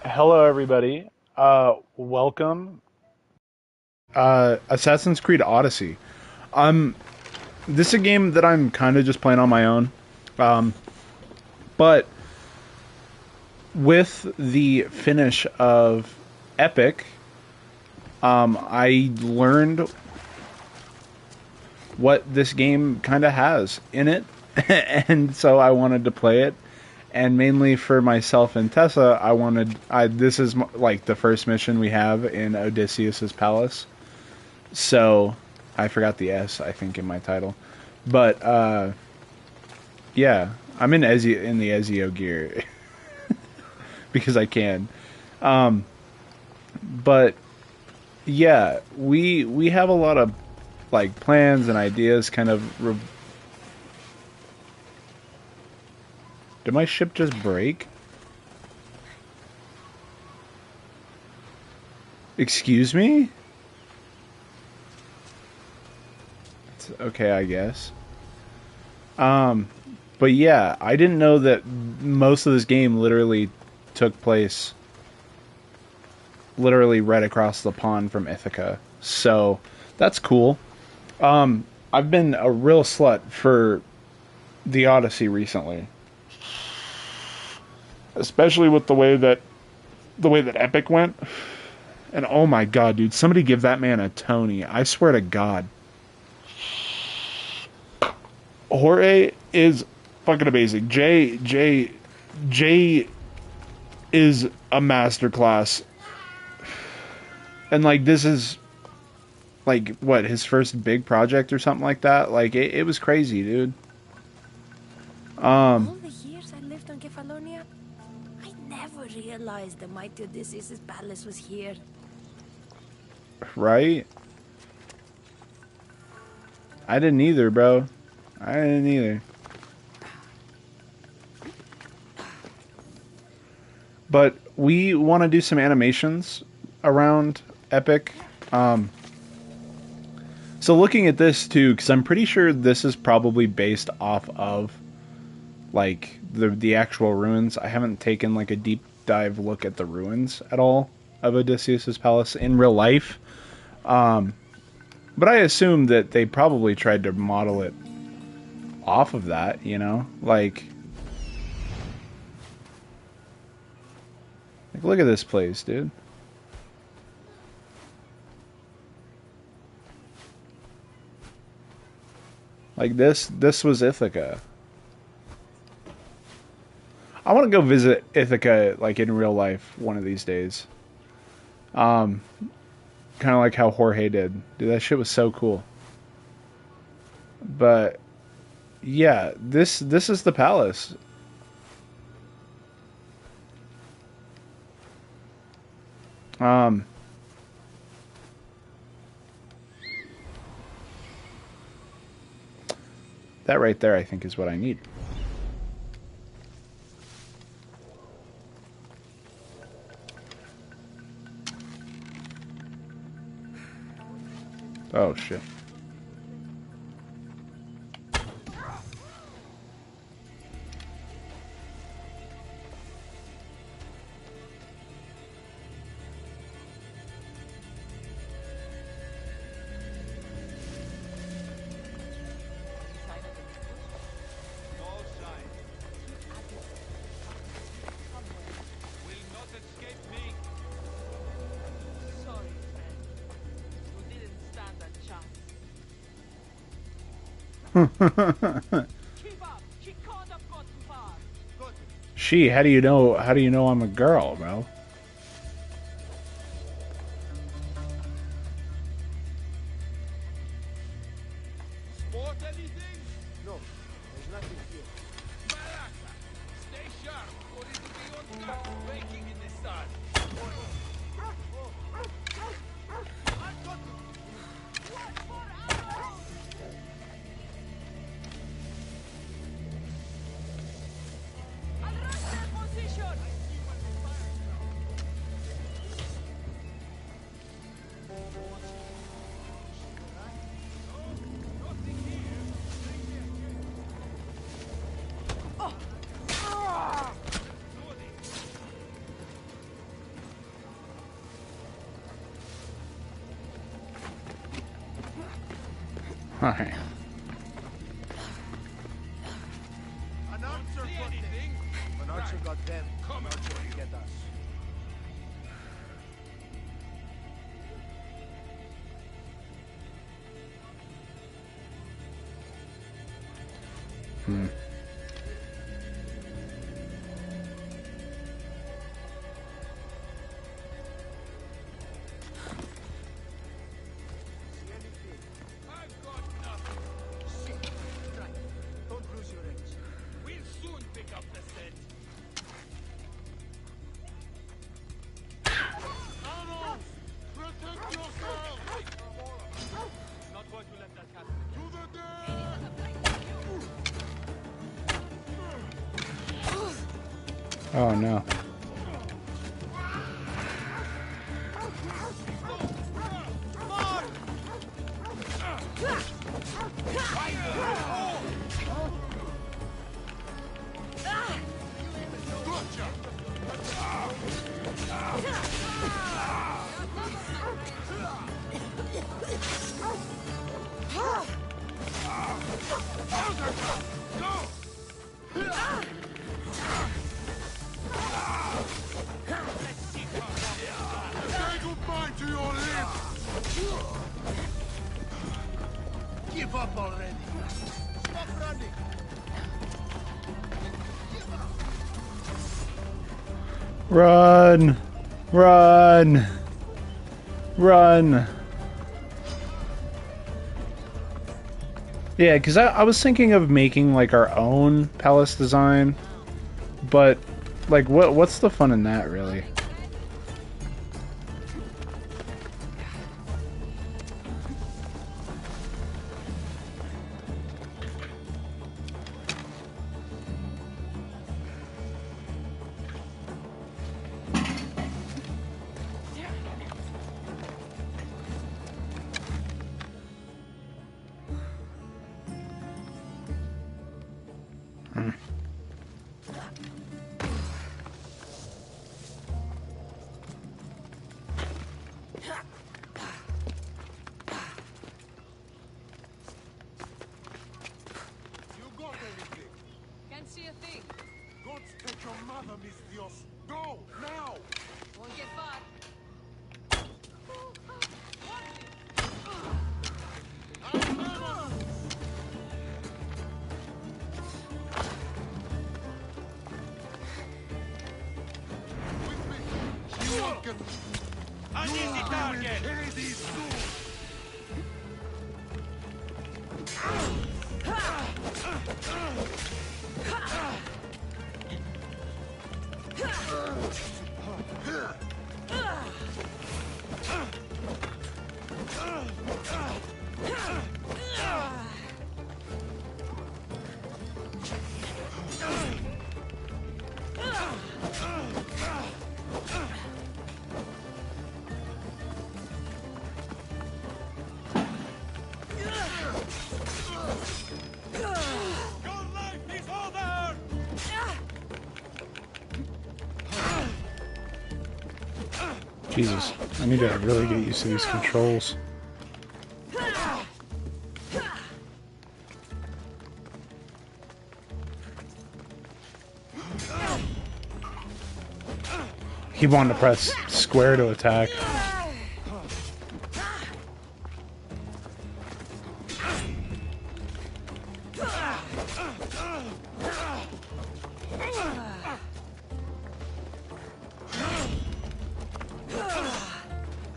Hello, everybody. Welcome. Assassin's Creed Odyssey. Um, this is a game that I'm kind of just playing on my own. Um, but with the finish of Epic, I learned what this game kind of has in it, and so I wanted to play it. And mainly for myself and Tessa, this is like the first mission we have in Odysseus's Palace. So I forgot the S, I think, in my title. But yeah, I'm in the Ezio gear because I can. Um, but yeah, we have a lot of like plans and ideas. Did my ship just break? Excuse me? It's okay, I guess. Um, but yeah, I didn't know that most of this game literally took place literally right across the pond from Ithaca. So that's cool. I've been a real slut for the Odyssey recently, especially with the way that Epic went. And oh my god, dude, somebody give that man a Tony. I swear to God, Jorge is fucking amazing. Jay is a masterclass, and like this is like what his first big project or something like that. Like it was crazy, dude. All Um, the years I lived on Kefalonia, I never realized the mighty Odysseus Palace was here. right? I didn't either, bro. I didn't either. But we want to do some animations around Epic. Um, so looking at this too, because I'm pretty sure this is probably based off of like the actual ruins. I haven't taken like a deep dive look at the ruins at all of Odysseus's palace in real life. Um, but I assume that they probably tried to model it off of that. Like look at this place, dude. Like this was Ithaca. I want to go visit Ithaca like in real life one of these days. Um, Kind of like how Jorge did. Dude, that shit was so cool. But yeah, this is the palace. Um, that right there, I think, is what I need. Oh shit. She, how do you know? How do you know I'm a girl, bro? Alright. An archer got them. An archer got them. An archer will get us. Oh no. Give up already. Stop running. Run! Run! Run! Yeah, because I was thinking of making like our own palace design, but like what's the fun in that really? You got anything? Can't see a thing. Gods take your mother, Miss Dios. Go, now! Won't get far. With me. You won't get... An easy target! Hades soon! Your life is over! Jesus, I need to really get used to these controls. He wanted to press square to attack.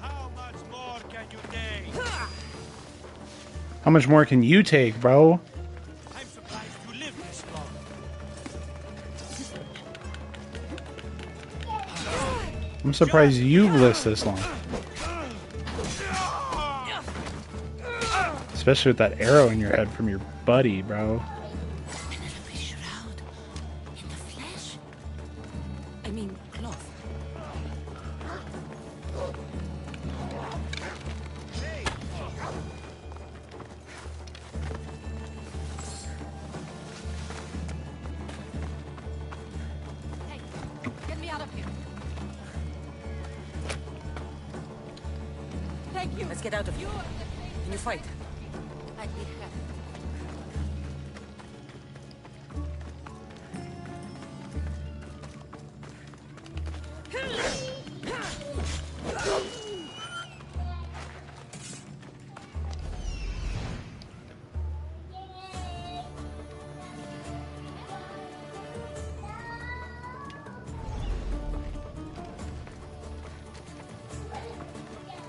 How much more can you take? How much more can you take, bro? I'm surprised you live this long. I'm surprised you've lived this long. Especially with that arrow in your head from your buddy, bro. Penelope shroud in the flesh. I mean, cloth. Hey, get me out of here. Thank you. Let's get out of here. You are the face Can you fight? I'd be happy.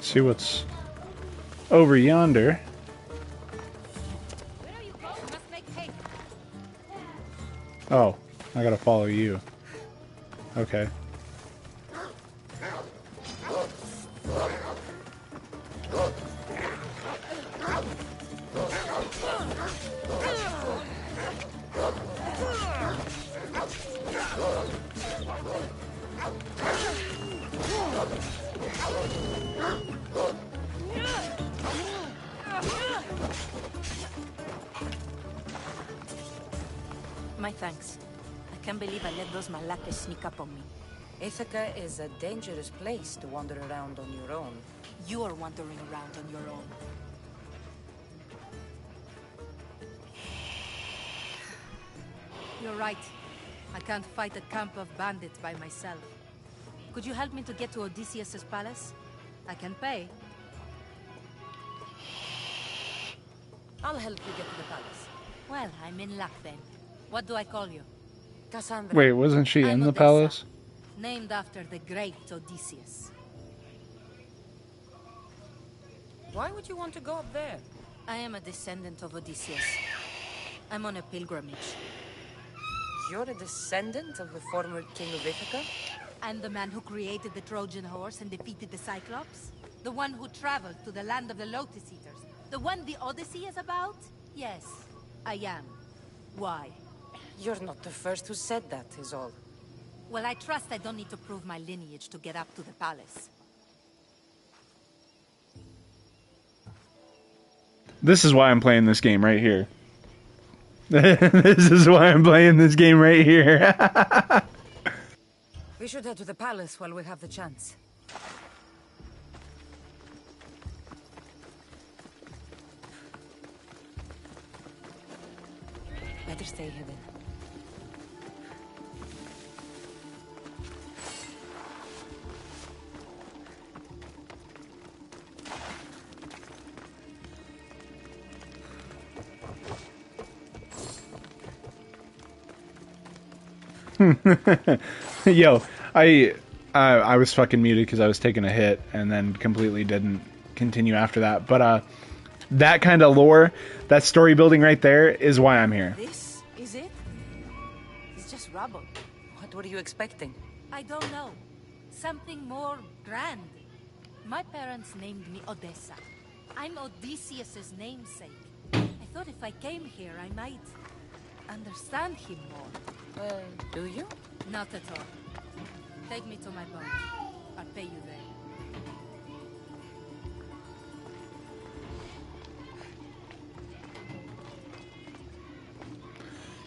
See what's over yonder. Where are you going? We must make haste. Oh, I gotta follow you. Okay. My thanks. I can't believe I let those Malakas sneak up on me. Ithaca is a dangerous place to wander around on your own. You are wandering around on your own. You're right. I can't fight a camp of bandits by myself. Could you help me to get to Odysseus' palace? I can pay. I'll help you get to the palace. Well, I'm in luck then. What do I call you? Cassandra. Wait, wasn't she I'm in the Odessa. palace? Named after the great Odysseus. Why would you want to go up there? I am a descendant of Odysseus. I'm on a pilgrimage. You're a descendant of the former king of Ithaca? And the man who created the Trojan horse and defeated the Cyclops? The one who traveled to the land of the Lotus Eaters? The one the Odyssey is about? Yes, I am. Why? You're not the first who said that, is all. Well, I trust I don't need to prove my lineage to get up to the palace. This is why I'm playing this game right here. This is why I'm playing this game right here. We should head to the palace while we have the chance. Better stay here then. Yo, I was fucking muted because I was taking a hit and then completely didn't continue after that. But that kind of lore, that story building right there is why I'm here. This is it? It's just rubble. What were you expecting? I don't know. Something more grand. My parents named me Odessa. I'm Odysseus's namesake. I thought if I came here, I might understand him more. Do you? Not at all. Take me to my boat. I'll pay you there.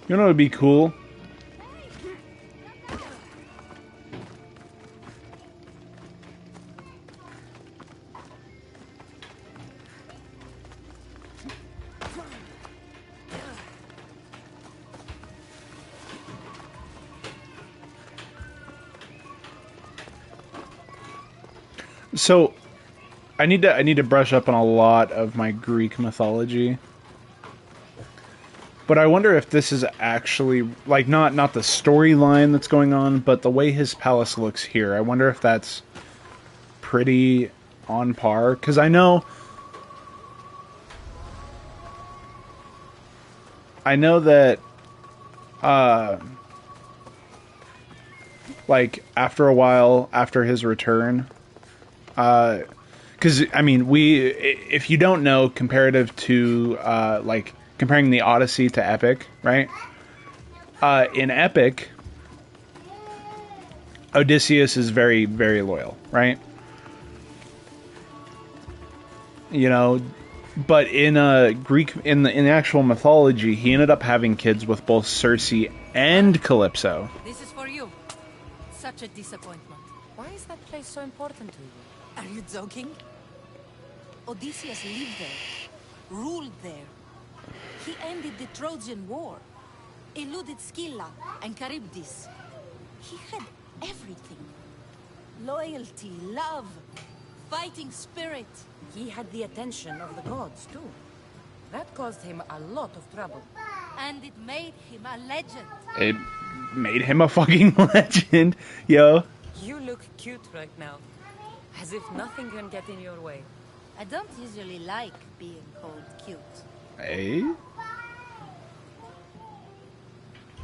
You know what would be cool? So, I need to brush up on a lot of my Greek mythology. But I wonder if this is actually like not the storyline that's going on, but the way his palace looks here. I wonder if that's pretty on par, cuz I know that like after a while after his return, because I mean, if you don't know, comparative to like comparing the Odyssey to Epic, right? In Epic, Odysseus is very, very loyal, right? You know, but in Greek, in the actual mythology, he ended up having kids with both Circe and Calypso. This is for you. Such a disappointment. Why is that place so important to you? Are you joking? Odysseus lived there. ruled there. He ended the Trojan War, eluded Scylla and Charybdis. He had everything. Loyalty, love, fighting spirit. He had the attention of the gods, too. That caused him a lot of trouble. And it made him a legend. It made him a fucking legend, yo. You look cute right now. As if nothing can get in your way. I don't usually like being called cute. Hey?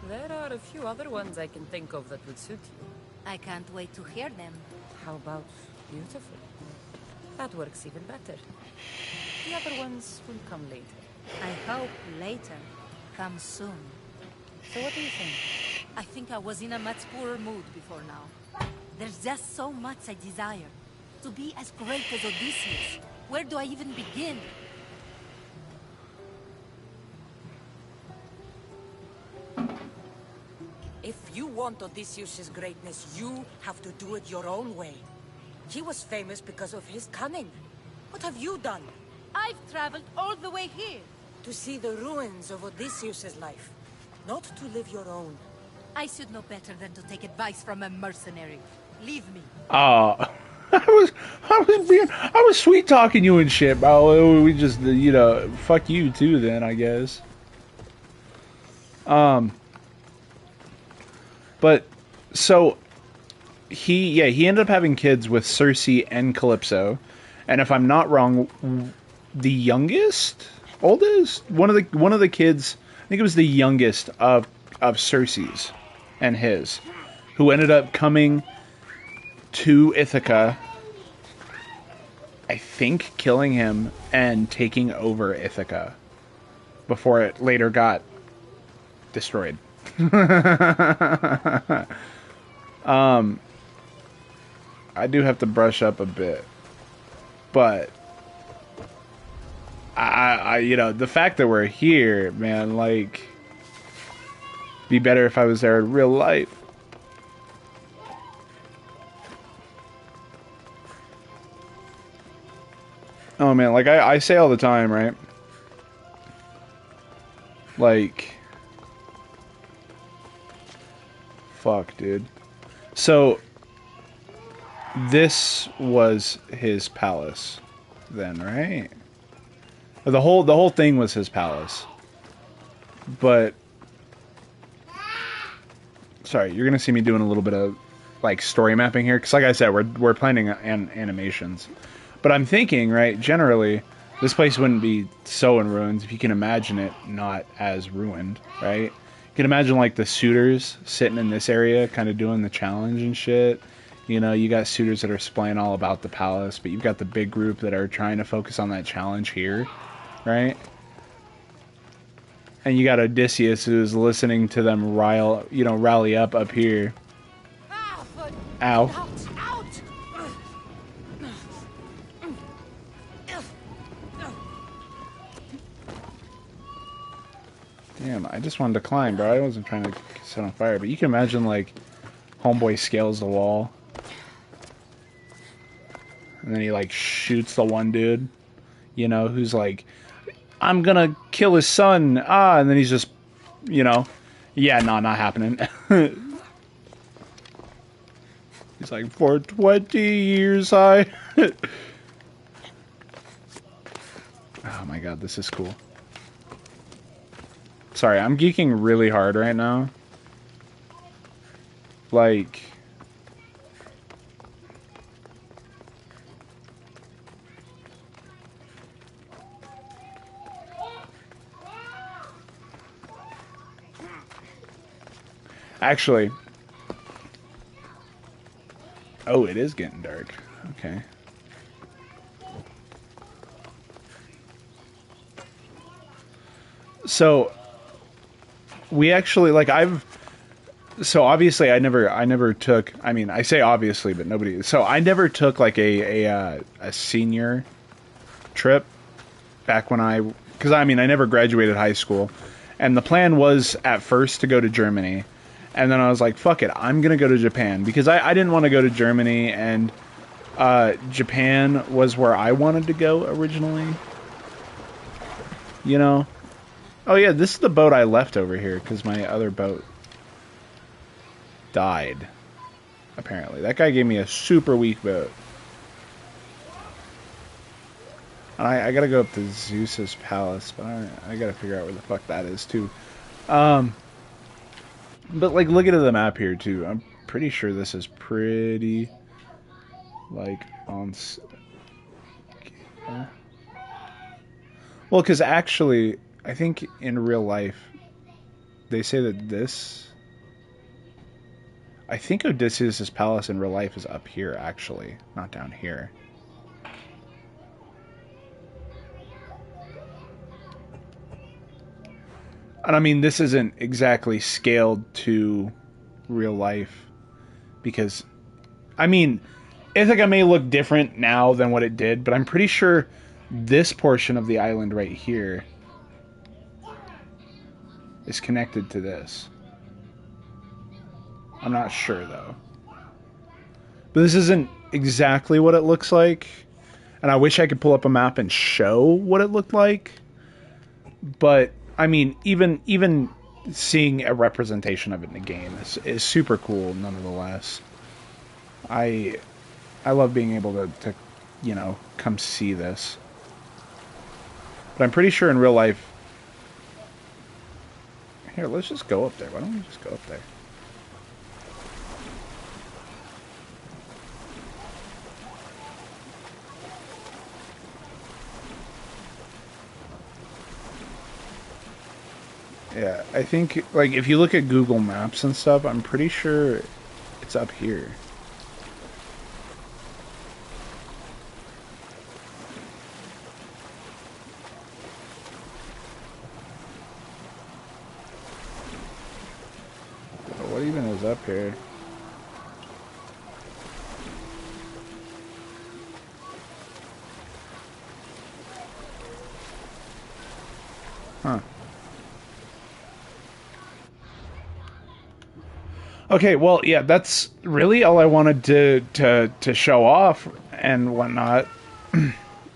There are a few other ones I can think of that would suit you. I can't wait to hear them. How about beautiful? That works even better. The other ones will come later. I hope later comes soon. So what do you think? I think I was in a much poorer mood before now. There's just so much I desire. To be as great as Odysseus. Where do I even begin? If you want Odysseus' greatness, you have to do it your own way. He was famous because of his cunning. What have you done? I've traveled all the way here. To see the ruins of Odysseus' life, not to live your own. I should know better than to take advice from a mercenary. Leave me. I was sweet talking you and shit, bro. We just, you know, fuck you too then, I guess. But so he ended up having kids with Circe and Calypso, and if I'm not wrong, the oldest, one of the kids, I think it was the youngest of Circe's and his, who ended up coming to Ithaca, I think killing him and taking over Ithaca before it later got destroyed. I do have to brush up a bit, but I you know, the fact that we're here, man, like, be better if I was there in real life. Oh man, like I say all the time, right? Like, fuck, dude. So this was his palace then, right? The whole thing was his palace. But sorry, you're gonna see me doing a little bit of like story mapping here, because like I said, we're planning animations. But I'm thinking, right, generally, this place wouldn't be so in ruins if you can imagine it not as ruined, right? You can imagine, like, the suitors sitting in this area kind of doing the challenge and shit. You know, you got suitors that are splaying all about the palace, but you've got the big group that are trying to focus on that challenge here, right? And you got Odysseus who's listening to them rally up here. Ow. Out! Damn, I just wanted to climb, bro. I wasn't trying to set on fire. But you can imagine, like, homeboy scales the wall. And then he, like, shoots the one dude, you know, who's like, I'm gonna kill his son. And then he's just, you know, yeah, no, not happening. He's like, for 20 years, oh my god, this is cool. Sorry, I'm geeking really hard right now. Like, actually, oh, it is getting dark. Okay. So we actually, like, so obviously I never took, I mean, I say obviously, but nobody, so I never took like a senior trip back when because I mean, I never graduated high school, and the plan was at first to go to Germany, and then I was like, fuck it, I'm gonna go to Japan, because I didn't want to go to Germany, and Japan was where I wanted to go originally. you know? Oh yeah, this is the boat I left over here because my other boat died. Apparently. That guy gave me a super weak boat. And I gotta go up to Zeus's Palace, but I gotta figure out where the fuck that is too. But like, look at the map here too. I'm pretty sure this is pretty, like, on... Well, because actually, I think in real life, they say that this... I think Odysseus' Palace in real life is up here, actually, not down here. And I mean, this isn't exactly scaled to real life, because, I mean, Ithaca may look different now than what it did, but I'm pretty sure this portion of the island right here is connected to this. I'm not sure, though. But this isn't exactly what it looks like, and I wish I could pull up a map and show what it looked like, but, I mean, even seeing a representation of it in a game is super cool, nonetheless. I love being able to, you know, come see this. But I'm pretty sure in real life... Here, let's just go up there. Why don't we just go up there? Yeah, I think, like, if you look at Google Maps and stuff, I'm pretty sure it's up here. What even is up here? Huh. Okay, well, yeah, that's really all I wanted to show off and whatnot.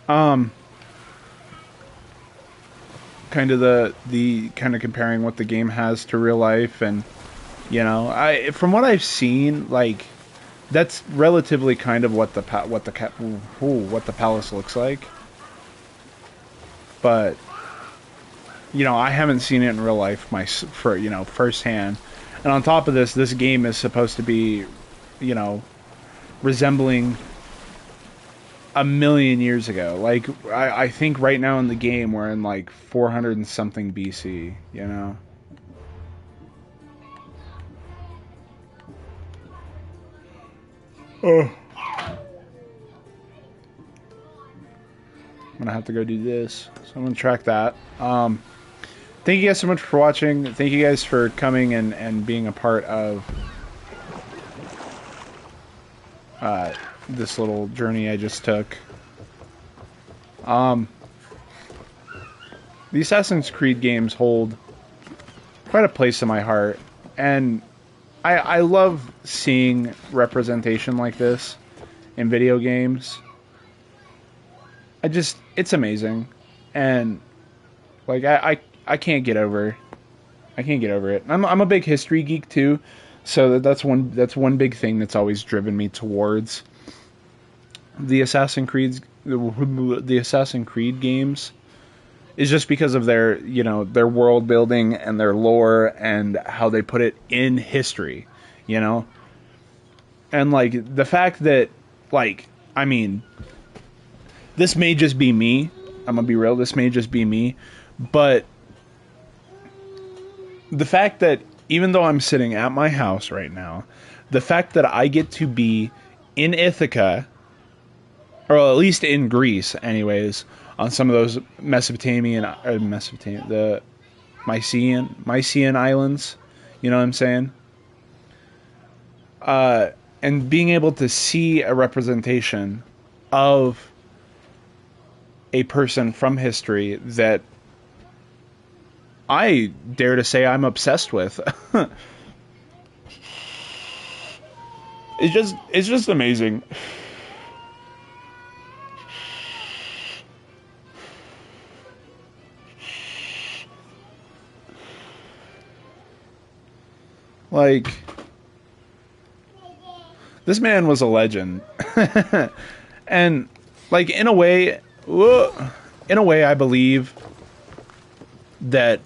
Kind of the kind of comparing what the game has to real life, and you know, from what I've seen, like, that's relatively kind of what the palace looks like. But you know, I haven't seen it in real life firsthand. And on top of this, this game is supposed to be, you know, resembling a million years ago. Like, I think right now in the game we're in like 400 and something BC, you know? Oh. I'm gonna have to go do this. So I'm gonna track that. Thank you guys so much for watching. Thank you guys for coming and being a part of this little journey I just took. The Assassin's Creed games hold quite a place in my heart, and I love seeing representation like this in video games. It's amazing, and like I can't get over it. I'm a big history geek too, so that's one big thing that's always driven me towards the Assassin's Creed games, is just because of their, you know, their world building and their lore and how they put it in history, you know? And like the fact that, like, I mean, this may just be me. I'm gonna be real, this may just be me, but the fact that even though I'm sitting at my house right now, the fact that I get to be in Ithaca, or at least in Greece anyways, on some of those the Mycenaean islands, you know what I'm saying? And being able to see a representation of a person from history that I dare to say I'm obsessed with. It's just amazing. Like, this man was a legend. And, like, in a way, I believe that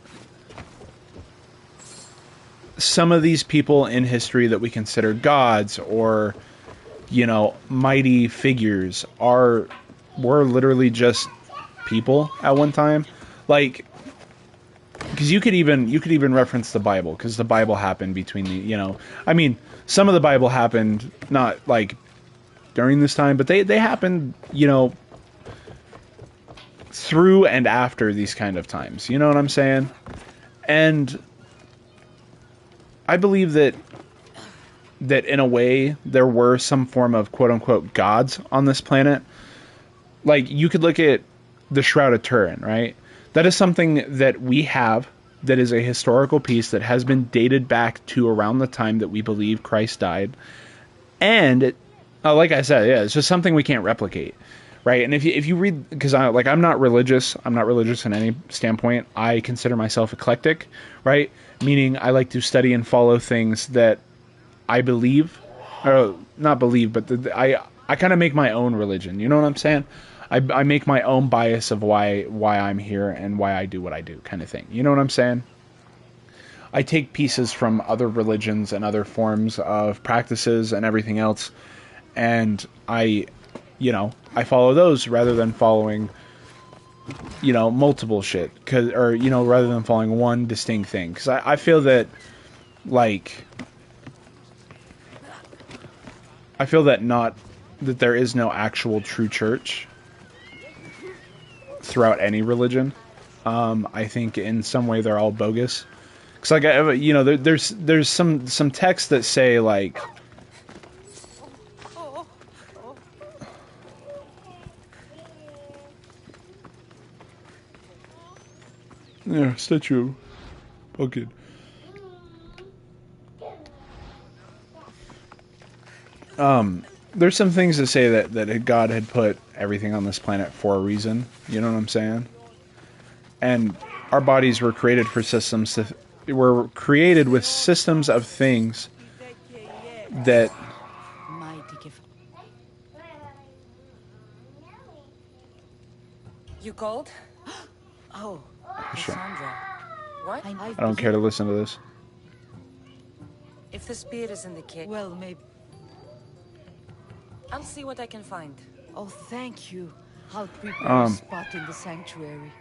some of these people in history that we consider gods or, you know, mighty figures were literally just people at one time. Like, because you could even reference the Bible, because the Bible happened between the, you know, I mean, some of the Bible happened not like during this time, but they happened, you know, through and after these kind of times. You know what I'm saying? And I believe that in a way there were some form of quote unquote gods on this planet. Like, you could look at the Shroud of Turin, right? That is something that we have, that is a historical piece that has been dated back to around the time that we believe Christ died. And like I said, yeah, it's just something we can't replicate, right? And if you read, because I'm not religious in any standpoint. I consider myself eclectic, right? Meaning I like to study and follow things that I believe, or not believe, but I kind of make my own religion. You know what I'm saying? I make my own bias of why I'm here and why I do what I do, kind of thing. You know what I'm saying? I take pieces from other religions and other forms of practices and everything else, and I follow those rather than following, you know, multiple shit, or, you know, rather than following one distinct thing. Because I feel that, like, that there is no actual true church throughout any religion. I think in some way they're all bogus. Cause, like, you know, there's some texts that say, like, yeah, statue, okay. There's some things that say that God had put everything on this planet for a reason. You know what I'm saying? And our bodies were created for systems. Were created with systems of things that. You called? Oh, Sure. Cassandra. What? I don't care to listen to this. If the spear is in the kit, Well, maybe. I'll see what I can find. Oh, thank you. I'll prepare a spot in the sanctuary.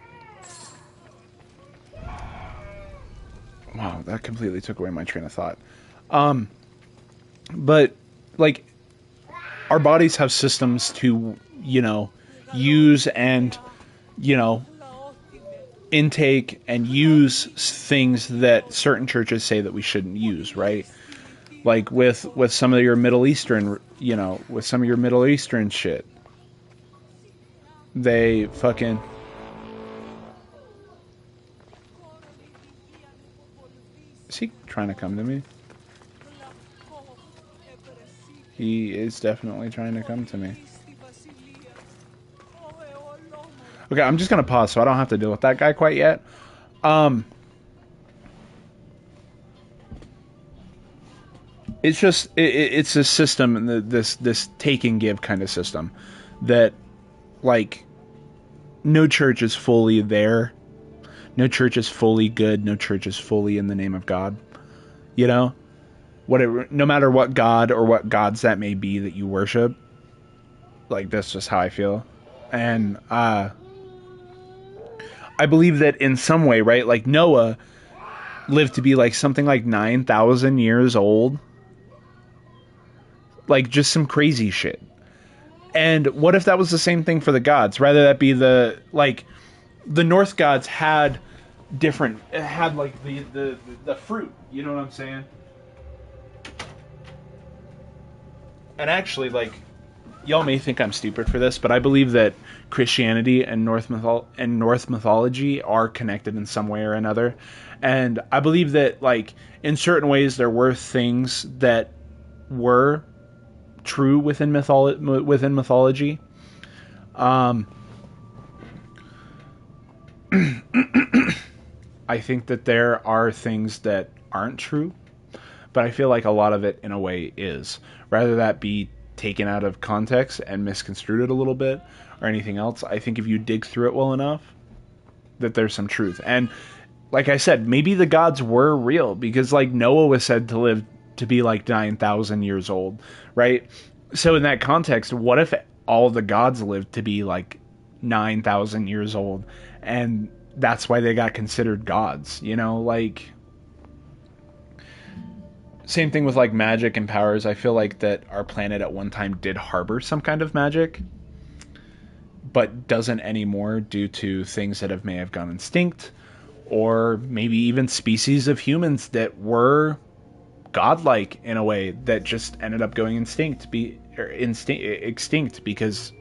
Wow, that completely took away my train of thought. But, like, our bodies have systems to, you know, use and, you know, intake and use things that certain churches say that we shouldn't use, right? Like with some of your Middle Eastern, you know, with some of your Middle Eastern shit. They fucking... Is he trying to come to me? He is definitely trying to come to me. Okay, I'm just going to pause so I don't have to deal with that guy quite yet. It's just, it's a system, this take and give kind of system, that, like, no church is fully there. No church is fully good. No church is fully in the name of God. You know? Whatever, no matter what God or what gods that may be that you worship, like, that's just how I feel. And, I believe that in some way, right? Like, Noah lived to be, like, something like 9,000 years old. Like, just some crazy shit. And what if that was the same thing for the gods? Rather that be the, like, the Norse gods had different, had, like, the fruit. You know what I'm saying? And actually, like, y'all may think I'm stupid for this, but I believe that Christianity and Norse mythology are connected in some way or another. And I believe that, like, in certain ways there were things that were true within mythology. I think that there are things that aren't true, but I feel like a lot of it, in a way, is. Rather that be taken out of context and misconstrued a little bit, or anything else, I think if you dig through it well enough, that there's some truth. And like I said, maybe the gods were real, because like Noah was said to live to be like 9,000 years old, right? So in that context, what if all the gods lived to be like 9,000 years old, and that's why they got considered gods, you know? Like, same thing with like magic and powers. I feel like that our planet at one time did harbor some kind of magic, but doesn't anymore due to things that may have gone extinct, or maybe even species of humans that were godlike in a way that just ended up going extinct because,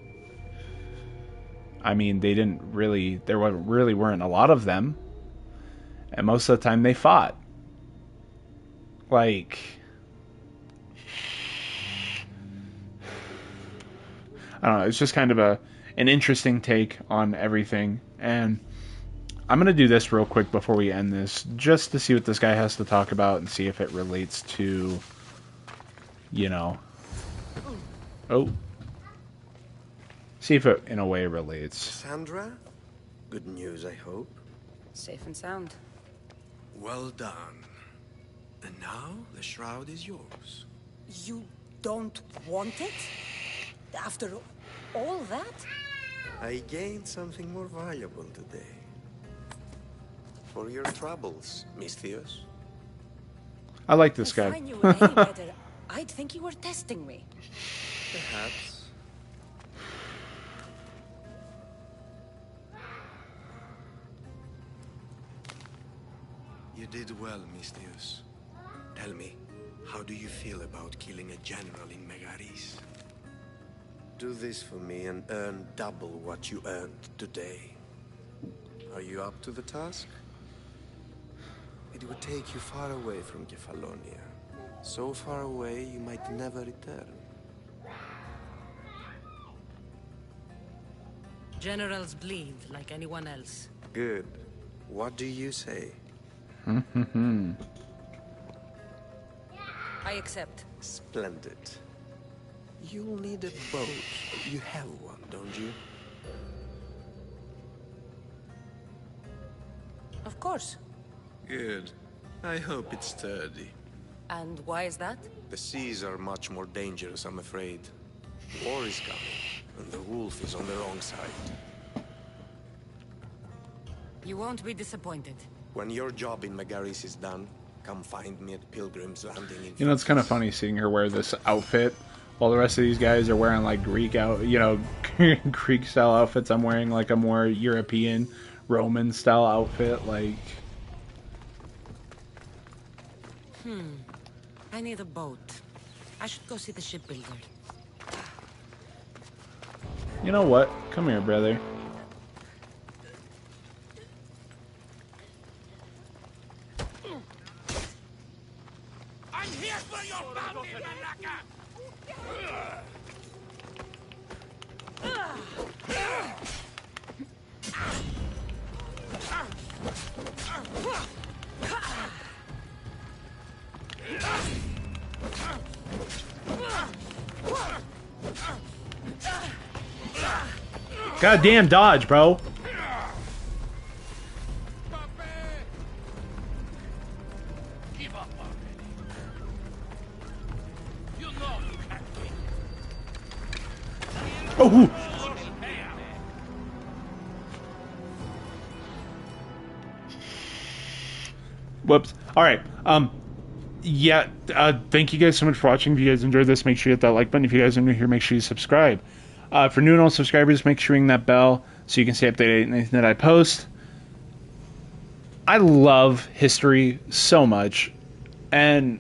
I mean, there weren't a lot of them, and most of the time they fought. Like, I don't know, it's just kind of an interesting take on everything, and I'm going to do this real quick before we end this, just to see what this guy has to talk about and see if it relates to, you know... Oh. See if it, in a way, relates. Sandra? Good news, I hope. Safe and sound. Well done. And now, the shroud is yours. You don't want it? After all that? I gained something more valuable today. For your troubles, Misthios. I like this guy. If I knew any better, I'd think you were testing me. Perhaps. You did well, Misthios. Tell me, how do you feel about killing a general in Megaris? Do this for me and earn double what you earned today. Are you up to the task? It would take you far away from Kefalonia. So far away, you might never return. Generals bleed like anyone else. Good. What do you say? I accept. Splendid. You'll need a boat. You have one, don't you? Of course. Good. I hope it's sturdy. And why is that? The seas are much more dangerous, I'm afraid. War is coming, and the wolf is on the wrong side. You won't be disappointed. When your job in Megaris is done, come find me at Pilgrim's Landing in... You know, it's kind of funny seeing her wear this outfit while the rest of these guys are wearing like Greek style outfits. I'm wearing like a more European, Roman style outfit, like... I need a boat. I should go see the shipbuilder. You know what? Come here, brother. I'm here for your family, Malaka! Goddamn dodge, bro. Give up already. You know you can't win. Oh. Whoops. All right. Yeah. Thank you guys so much for watching. If you guys enjoyed this, make sure you hit that like button. If you guys are new here, make sure you subscribe. For new and old subscribers, make sure you ring that bell so you can stay updated on anything that I post. I love history so much, and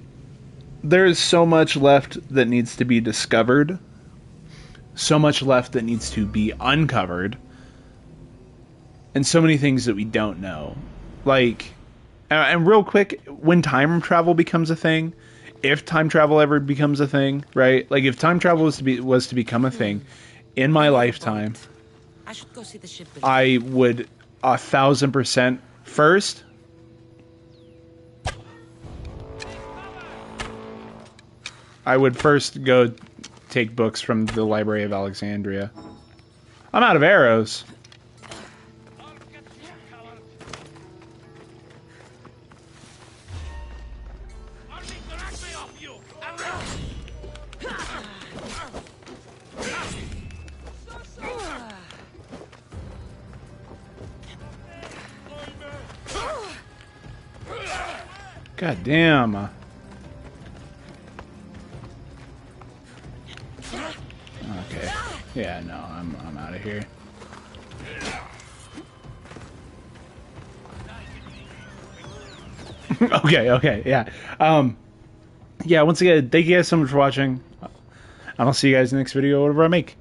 there is so much left that needs to be discovered, so much left that needs to be uncovered, and so many things that we don't know. Like, and real quick, when time travel becomes a thing, if time travel ever becomes a thing, right? Like, if time travel was to become a thing in my lifetime, I should go see the shipbuilder. I would 1,000% first I would first go take books from the Library of Alexandria. I'm out of arrows. God damn. Okay. Yeah, no, I'm out of here. Okay, yeah. Yeah, once again, thank you guys so much for watching. And I'll see you guys in the next video, whatever I make.